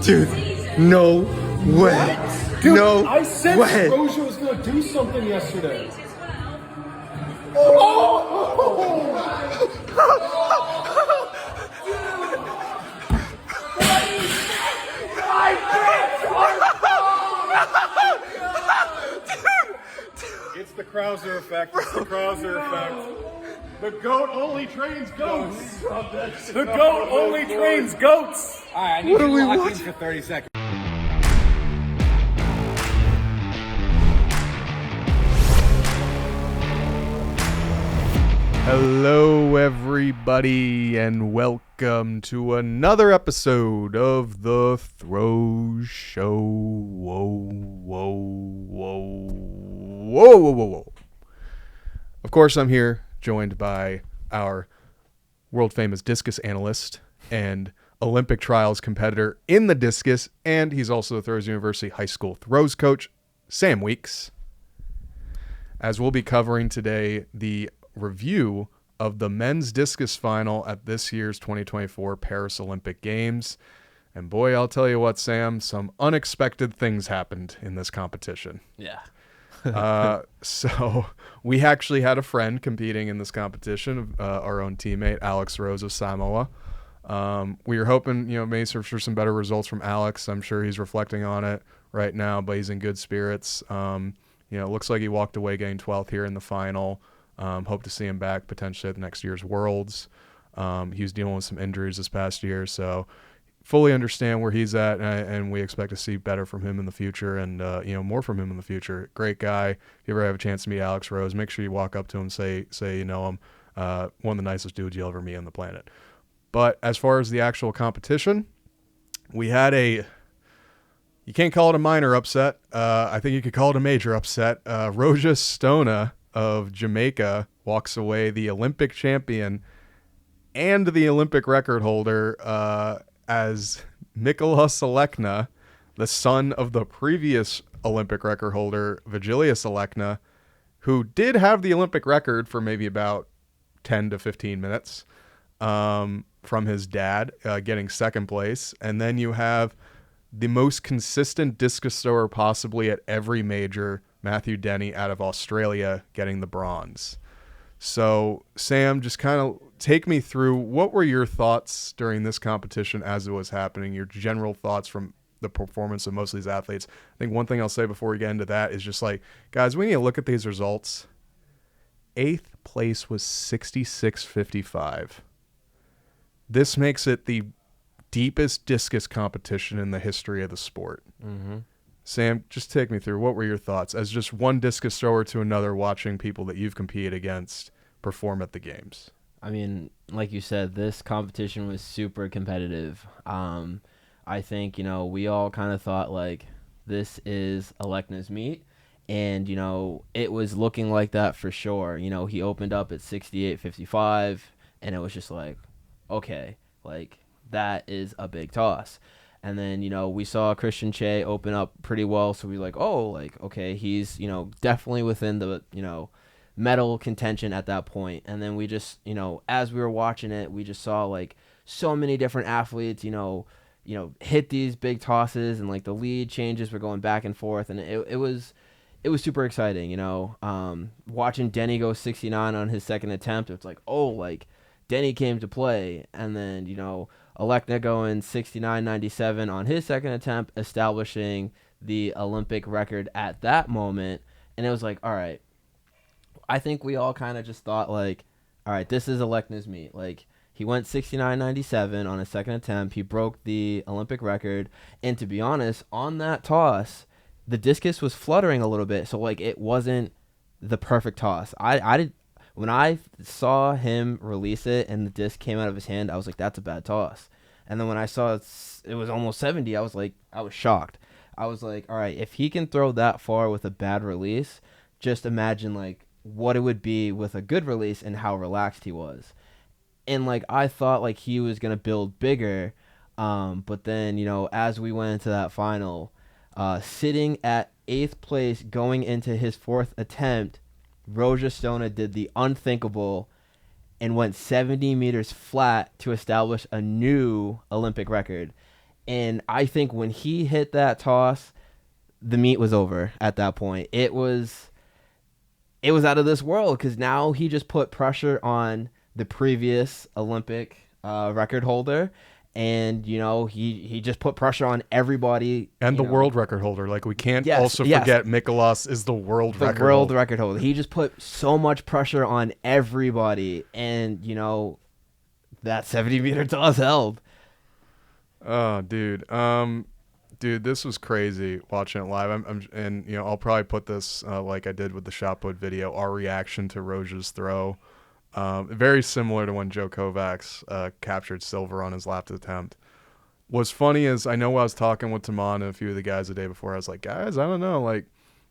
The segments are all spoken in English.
Dude, no way. Dude, No I said way. Roja was going to do something yesterday. Oh! It's the Crouser effect. It's the Crouser effect. The goat only trains goats. The goat only trains goats. All right, I need you to lock in for 30 seconds. Hello, everybody, and welcome to another episode of The Throw Show. Whoa. Of course, I'm here, joined by our world-famous Discus analyst and Olympic trials competitor in the Discus, and he's also the Throws University High School throws coach, Sam Weeks. As we'll be covering today the review of the men's discus final at this year's 2024 Paris Olympic Games. And boy, I'll tell you what, Sam, some unexpected things happened in this competition. Yeah. So we actually had a friend competing in this competition, our own teammate, Alex Rose of Samoa. We were hoping, maybe for some better results from Alex. I'm sure he's reflecting on it right now, but he's in good spirits. It looks like he walked away getting 12th here in the final. Hope to see him back potentially at next year's Worlds. He was dealing with some injuries this past year, so fully understand where he's at, and we expect to see better from him in the future and, more from him in the future. Great guy. If you ever have a chance to meet Alex Rose, make sure you walk up to him, say you know him. One of the nicest dudes you'll ever meet on the planet. But as far as the actual competition, we had you can't call it a minor upset. I think you could call it a major upset. Roja Stona of Jamaica walks away the Olympic champion and the Olympic record holder as Alekna, the son of the previous Olympic record holder, Alekna, who did have the Olympic record for maybe about 10 to 15 minutes from his dad, getting second place. And then you have the most consistent discus thrower possibly at every major, Denny out of Australia, getting the bronze. So, Sam, just kind of take me through, what were your thoughts during this competition as it was happening, your general thoughts from the performance of most of these athletes? I think one thing I'll say before we get into that is just guys, we need to look at these results. 8th place was 66.55. This makes it the deepest discus competition in the history of the sport. Mm-hmm. Sam, just take me through, what were your thoughts as just one discus thrower to another, watching people that you've competed against perform at the games? I mean, like you said, this competition was super competitive. I think, we all kind of thought this is Alekna's meet, and, it was looking like that for sure. He opened up at 68.55, and it was just okay, that is a big toss. And then, we saw Christian Che open up pretty well. So we okay, he's, definitely within the, medal contention at that point. And then we just, as we were watching it, we just saw so many different athletes, hit these big tosses, and the lead changes were going back and forth. And it was super exciting, watching Denny go 69 on his second attempt. It's Denny came to play. And then, Alekna going 69.97 on his second attempt, establishing the Olympic record at that moment. And it was all right. I think we all kind of just thought all right, this is Alekna's meet. He went 69.97 on his second attempt. He broke the Olympic record. And to be honest, on that toss, the discus was fluttering a little bit. So it wasn't the perfect toss. When I saw him release it and the disc came out of his hand, I was that's a bad toss. And then when I saw it was almost 70, I was shocked. I was all right, if he can throw that far with a bad release, just imagine what it would be with a good release and how relaxed he was. And I thought he was going to build bigger. But then, as we went into that final, sitting at 8th place going into his 4th attempt, Roja Stona did the unthinkable and went 70 meters flat to establish a new Olympic record. And I think when he hit that toss, the meet was over at that point. It was out of this world because now he just put pressure on the previous Olympic record holder. And, he just put pressure on everybody. And the world record holder. Like, we can't forget Mikolas is the world record holder. He just put so much pressure on everybody. And, that 70-meter toss held. Oh, dude. Dude, this was crazy watching it live. I'll probably put this like I did with the shot put video, our reaction to Roja's throw. Very similar to when Joe Kovacs captured silver on his last attempt. What's funny is I know I was talking with Taman and a few of the guys the day before. I was like, guys, I don't know. Like,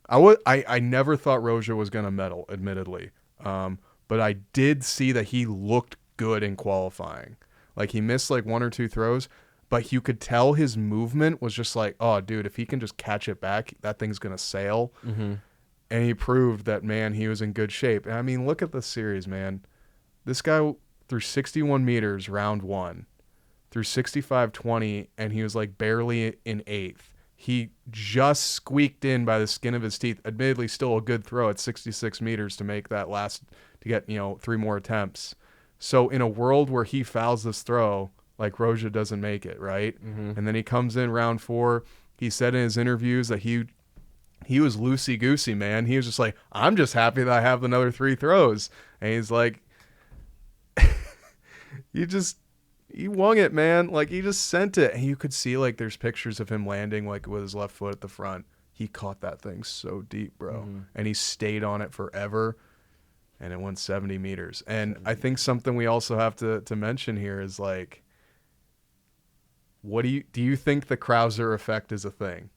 I never thought Roja was gonna medal, admittedly. But I did see that he looked good in qualifying. Like, he missed like one or two throws, but you could tell his movement was just like, oh, dude, if he can just catch it back, that thing's gonna sail. Mm-hmm. And he proved that, man, he was in good shape. And I mean, look at the series, man. This guy threw 61 meters round one, through 65.20, and he was like barely in eighth. He just squeaked in by the skin of his teeth. Admittedly, still a good throw at 66 meters to make that last, to get, 3 more attempts. So in a world where he fouls this throw, like, Roja doesn't make it, right? Mm-hmm. And then he comes in round 4. He said in his interviews that he was loosey-goosey, man. He was just like, I'm just happy that I have another 3 throws. And he's like, he wung it, man. Like, he just sent it. And you could see, like, there's pictures of him landing, like, with his left foot at the front. He caught that thing so deep, bro. Mm-hmm. And he stayed on it forever. And it went 70 meters. And I think something we also have to mention here is, like, do you think the Crouser effect is a thing?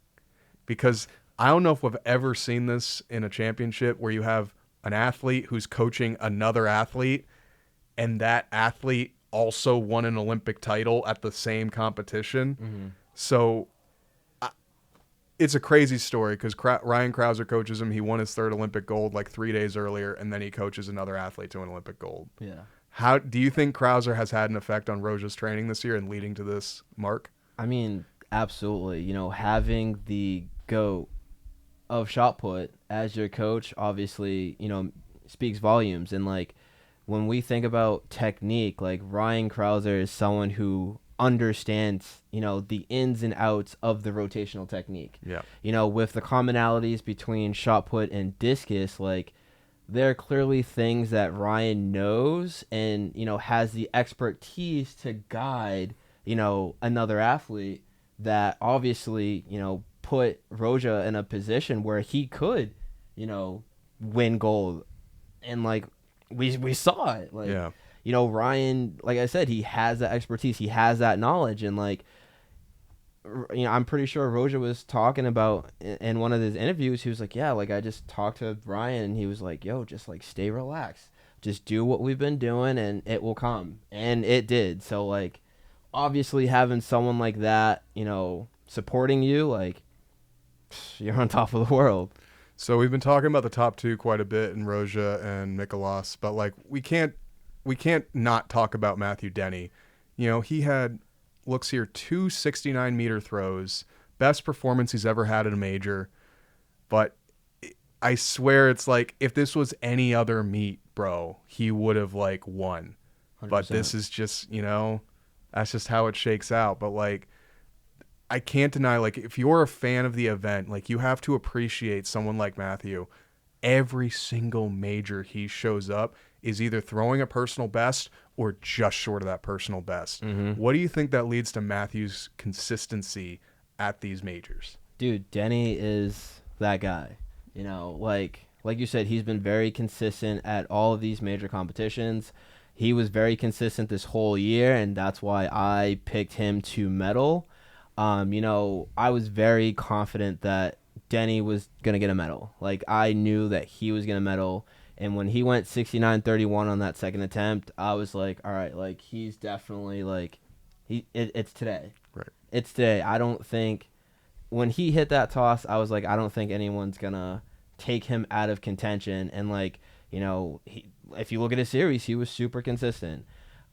Because I don't know if we've ever seen this in a championship where you have an athlete who's coaching another athlete, and that athlete also won an Olympic title at the same competition. Mm-hmm. So it's a crazy story because Ryan Crouser coaches him. He won his 3rd Olympic gold like 3 days earlier, and then he coaches another athlete to an Olympic gold. Yeah. How do you think Crouser has had an effect on Roja's training this year and leading to this mark? I mean, absolutely. Having the GOAT of shot put as your coach obviously, speaks volumes. And, like, when we think about technique, like, Ryan Crouser is someone who understands, the ins and outs of the rotational technique. Yeah. With the commonalities between shot put and discus, like, there are clearly things that Ryan knows and, has the expertise to guide, another athlete that obviously, put Roja in a position where he could, win gold. And, like, we saw it. Like, yeah. Ryan, like I said, he has that expertise. He has that knowledge. And, like, I'm pretty sure Roja was talking about in one of his interviews, he was like, yeah, like, I just talked to Ryan and he was like, yo, just, like, stay relaxed. Just do what we've been doing and it will come. And it did. So, like, obviously having someone like that, supporting you, like, you're on top of the world. So we've been talking about the top 2 quite a bit in Roja and Mikolas, but, like, we can't not talk about Matthew Denny. He had, looks here, 2 69-meter throws, best performance he's ever had in a major. But I swear it's like, if this was any other meet, bro, he would have, like, won. 100%. But this is just, that's just how it shakes out. But, like, I can't deny, like, if you're a fan of the event, like, you have to appreciate someone like Matthew. Every single major he shows up is either throwing a personal best or just short of that personal best. Mm-hmm. What do you think that leads to Matthew's consistency at these majors? Dude, Denny is that guy. Like you said, he's been very consistent at all of these major competitions. He was very consistent this whole year, and that's why I picked him to medal. I was very confident that Denny was going to get a medal. Like, I knew that he was going to medal. And when he went 69-31 on that second attempt, I was like, all right, like, he's definitely, like, it's today. Right. It's today. I don't think, when he hit that toss, I was like, I don't think anyone's going to take him out of contention. And, like, if you look at his series, he was super consistent.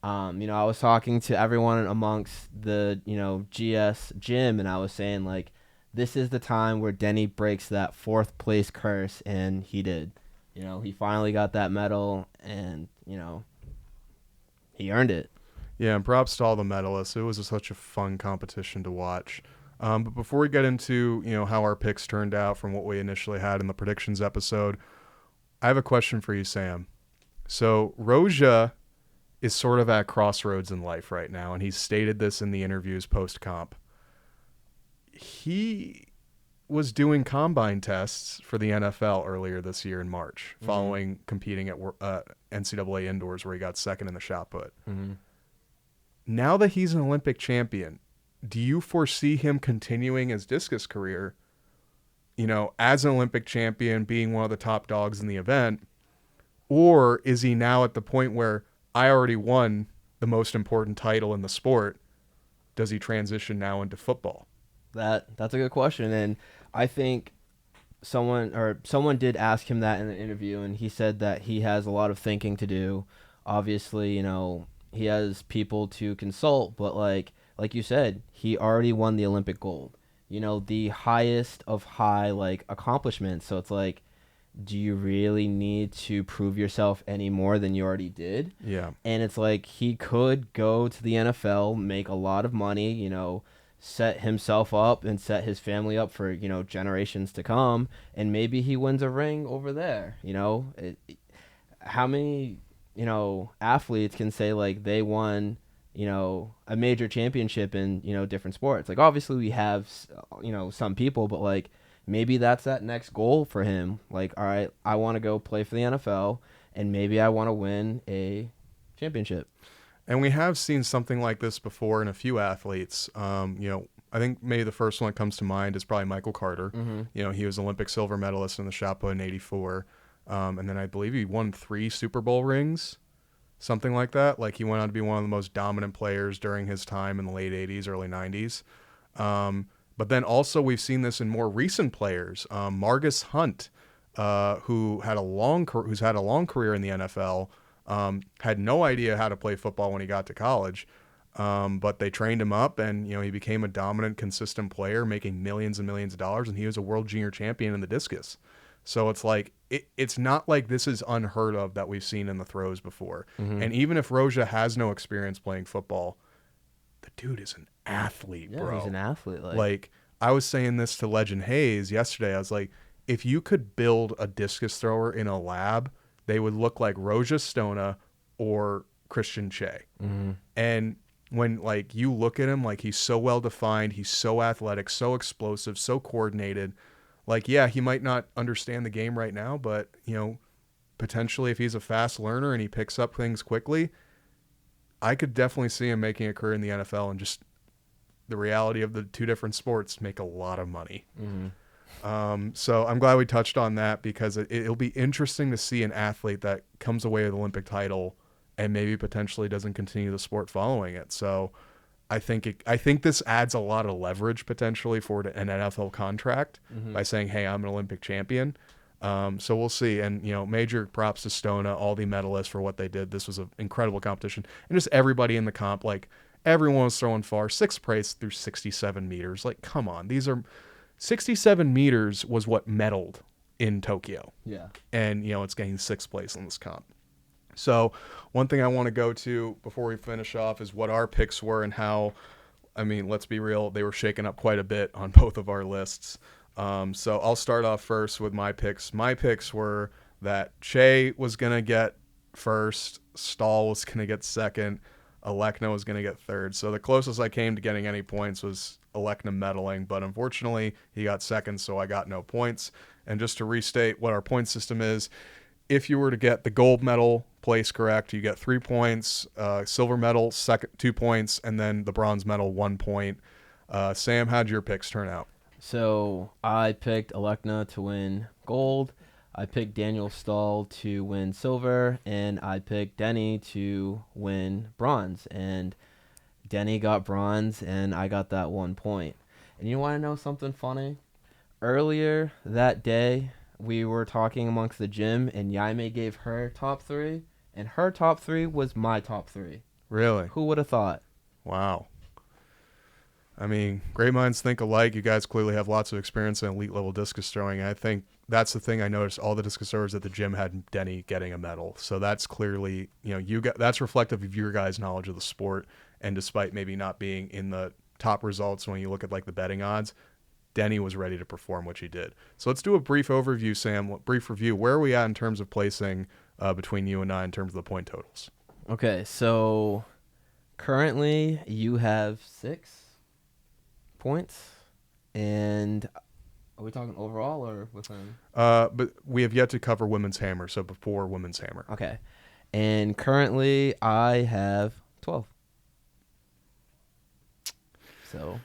I was talking to everyone amongst the, GS gym, and I was saying, like, this is the time where Denny breaks that fourth place curse, and he did. He finally got that medal, and, he earned it. Yeah, and props to all the medalists. It was such a fun competition to watch. But before we get into, how our picks turned out from what we initially had in the predictions episode, I have a question for you, Sam. So Roja is sort of at crossroads in life right now, and he's stated this in the interviews post-comp. He was doing combine tests for the NFL earlier this year in March, following competing at NCAA indoors where he got second in the shot put. Mm-hmm. Now that he's an Olympic champion, do you foresee him continuing his discus career, as an Olympic champion, being one of the top dogs in the event? Or is he now at the point where I already won the most important title in the sport? Does he transition now into football? That's a good question, and I think someone did ask him that in the interview, and he said that he has a lot of thinking to do. Obviously, he has people to consult, but like you said, he already won the Olympic gold. The highest of high accomplishments. So it's like, do you really need to prove yourself any more than you already did? Yeah. And it's like he could go to the NFL, make a lot of money, set himself up and set his family up for, generations to come, and maybe he wins a ring over there. How many, athletes can say they won, a major championship in, different sports? Like, obviously we have, some people, but maybe that's that next goal for him. Like, all right, I want to go play for the NFL, and maybe I want to win a championship. And we have seen something like this before in a few athletes. I think maybe the first one that comes to mind is probably Michael Carter. Mm-hmm. He was Olympic silver medalist in the shot put in '84. And then I believe he won 3 Super Bowl rings, something like that. He went on to be one of the most dominant players during his time in the late 80s, early 90s. But then also we've seen this in more recent players. Margus Hunt, who's had a long career in the NFL, had no idea how to play football when he got to college. But they trained him up, and he became a dominant, consistent player, making millions and millions of dollars, and he was a world junior champion in the discus. So it's it's not like this is unheard of that we've seen in the throws before. Mm-hmm. And even if Roja has no experience playing football, the dude is an athlete, Yeah, bro. he's an athlete. I was saying this to Legend Hayes yesterday. I was like, if you could build a discus thrower in a lab, they would look like Roja Stona or Christian Che. Mm-hmm. And when you look at him, he's so well defined, he's so athletic, so explosive, so coordinated. Yeah, he might not understand the game right now, but potentially if he's a fast learner and he picks up things quickly, I could definitely see him making a career in the NFL, and just the reality of the two different sports make a lot of money. Mm-hmm. So I'm glad we touched on that, because it'll be interesting to see an athlete that comes away with an Olympic title and maybe potentially doesn't continue the sport following it. So I think this adds a lot of leverage potentially for an NFL contract by saying, hey, I'm an Olympic champion. So we'll see. And, major props to Stona, all the medalists, for what they did. This was an incredible competition. And just everybody in the comp, everyone was throwing far. 6th place through 67 meters. Come on. 67 meters was what medaled in Tokyo. Yeah. And, it's getting 6th place in this comp. So one thing I want to go to before we finish off is what our picks were, and how, let's be real, they were shaken up quite a bit on both of our lists. So I'll start off first with my picks. My picks were that Che was going to get first, Stahl was going to get second, Alekna was going to get third. So the closest I came to getting any points was Alekna medaling, but unfortunately he got second, so I got no points. And just to restate what our point system is, if you were to get the gold medal place correct, you get 3 points, silver medal, 2 points, and then the bronze medal, 1 point. Sam, how'd your picks turn out? So I picked Alekna to win gold. I picked Daniel Stahl to win silver, and I picked Denny to win bronze. And Denny got bronze, and I got that 1 point. And you want to know something funny? Earlier that day, we were talking amongst the gym, and Jaime gave her top 3, and her top 3 was my top 3. Really? Who would have thought? Wow. I mean, great minds think alike. You guys clearly have lots of experience in elite level discus throwing. I think that's the thing I noticed. All the discus throwers at the gym had Denny getting a medal. So that's clearly, that's reflective of your guys' knowledge of the sport. And despite maybe not being in the top results when you look at like the betting odds, Denny was ready to perform, which he did. So let's do a brief overview, Sam. Brief review. Where are we at in terms of placing between you and I in terms of the point totals? Okay, so currently you have 6 points, and are we talking overall or within? But we have yet to cover women's hammer, so before women's hammer. Okay, and currently I have 12. So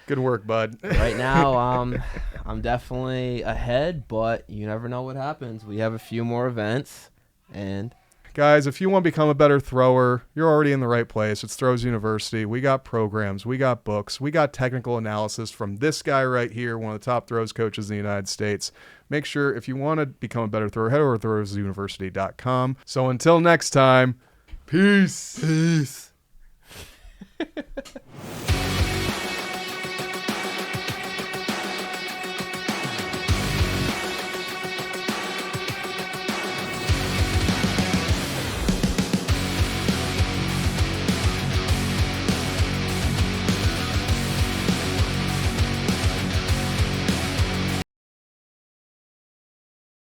good work, bud. Right now, I'm definitely ahead, but you never know what happens. We have a few more events, and guys, if you want to become a better thrower, you're already in the right place. It's Throws University. We got programs, we got books, we got technical analysis from this guy right here, one of the top throws coaches in the United States. Make sure if you want to become a better thrower, head over to throwsuniversity.com. So until next time, peace. peace.